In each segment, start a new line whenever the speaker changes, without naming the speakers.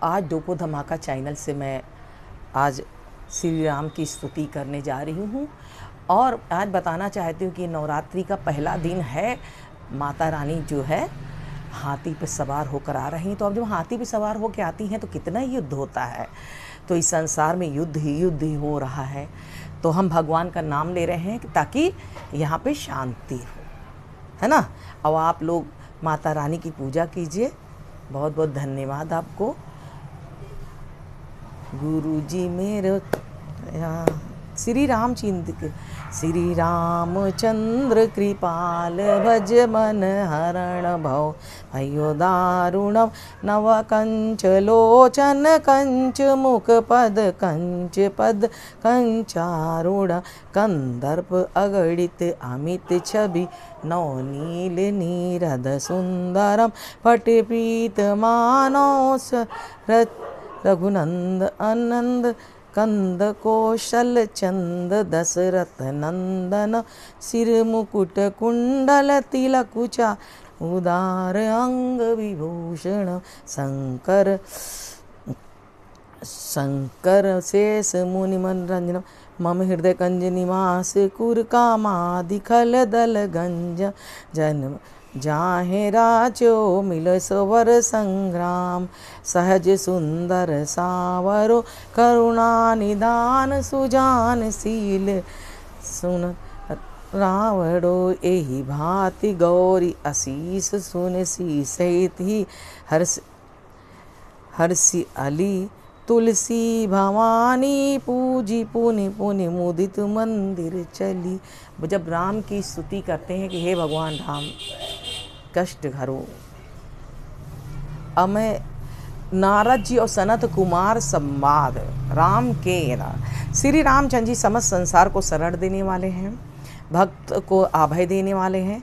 आज डोपो धमाका चैनल से मैं आज श्री राम की स्तुति करने जा रही हूँ और आज बताना चाहती हूँ कि नवरात्रि का पहला दिन है। माता रानी जो है हाथी पे सवार होकर आ रही हैं। तो अब जब हाथी पे सवार होकर आती हैं तो कितना युद्ध होता है। तो इस संसार में युद्ध ही हो रहा है। तो हम भगवान का नाम ले रहे हैं ताकि यहाँ पे शांति हो, है ना। अब आप लोग माता रानी की पूजा कीजिए। बहुत बहुत धन्यवाद आपको। गुरु जी मेरे श्री रामचंद्र कृपाल भज मन हरण भव भयो दारुणम नव कंच लोचन कंच मुख पद कंचारूढ़ कंदर्प अगणित अमित छवि नवनील नीरद सुंदरम पटपीत मानस रघुनंद आनंद कंद कौशल चंद दशरथ नंदन सिर मुकुट कुंडल तिलकुचा उदार अंग विभूषण शंकर शेष मुनि मनरंजन मम हृदय कंज निवास कुर कामादि खल दल गंज जन्म जाहे राजो मिल सवर संग्राम सहज सुंदर सावरो करुणा निदान सुजान शील सुन रावणो एहि भांति गौरी असीस सुन शीसहित ही हर्षि अली तुलसी भवानी पूजी पुनि पुनि मुदित मंदिर चली। जब राम की स्तुति करते हैं कि हे भगवान राम कष्ट हरो। अब मैं नारद जी और सनत कुमार संवाद राम के श्री रामचंद्र जी समस्त संसार को शरण देने वाले हैं, भक्त को अभय देने वाले हैं,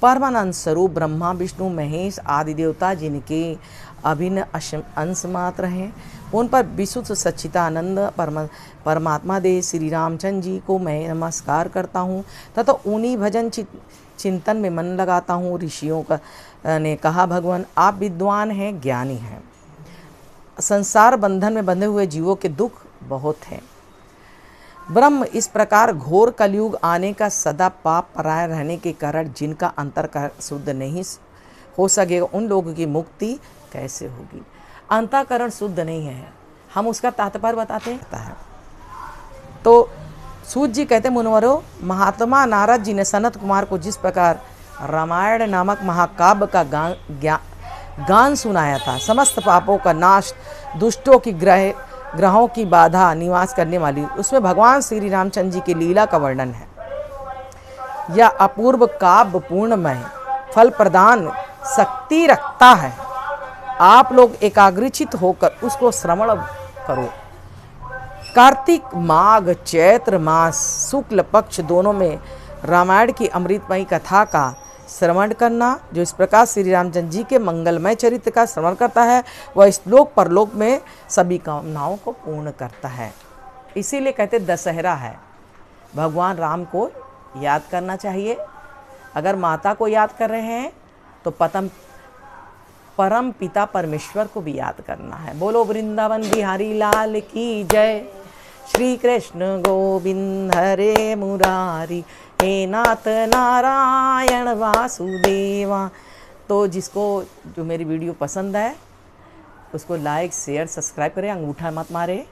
परमानंद स्वरूप ब्रह्मा विष्णु महेश आदि देवता जिनके अभिन्न अंश मात्र हैं, उन पर विशुद्ध सच्चिदानंद परमात्मा दे श्री रामचंद्र जी को मैं नमस्कार करता हूँ तथा उन्हीं भजन चिंतन में मन लगाता हूँ। ऋषियों का ने कहा भगवान आप विद्वान हैं, ज्ञानी हैं। संसार बंधन में बंधे हुए जीवों के दुख बहुत हैं। ब्रह्म इस प्रकार घोर कलयुग आने का सदा पाप पराय रहने के कारण जिनका अंतःकरण शुद्ध नहीं हो सकेगा उन लोगों की मुक्ति कैसे होगी। अंतःकरण शुद्ध नहीं है, हम उसका तात्पर्य बताते हैं। तो सूत जी कहते मुनिवरों, महात्मा नारद जी ने सनत कुमार को जिस प्रकार रामायण नामक महाकाव्य का गान सुनाया था, समस्त पापों का नाश, दुष्टों की ग्रहों की बाधा निवास करने वाली, उसमें भगवान श्री रामचंद्र जी की लीला का वर्णन है। यह अपूर्व काव्य पूर्णमय फल प्रदान शक्ति रखता है। आप लोग एकाग्रचित होकर उसको श्रवण करो। कार्तिक माघ चैत्र मास शुक्ल पक्ष दोनों में रामायण की अमृतमयी कथा का श्रवण करना। जो इस प्रकार श्री रामचंद्र जी के मंगलमय चरित्र का श्रवण करता है वह इस लोक परलोक में सभी कामनाओं को पूर्ण करता है। इसीलिए कहते दशहरा है। भगवान राम को याद करना चाहिए। अगर माता को याद कर रहे हैं तो परम पिता परमेश्वर को भी याद करना है। बोलो वृंदावन बिहारी लाल की जय। श्री कृष्ण गोविंद हरे मुरारी हे नाथ नारायण वासुदेवा। तो जो मेरी वीडियो पसंद है उसको लाइक शेयर सब्सक्राइब करें, अंगूठा मत मारे।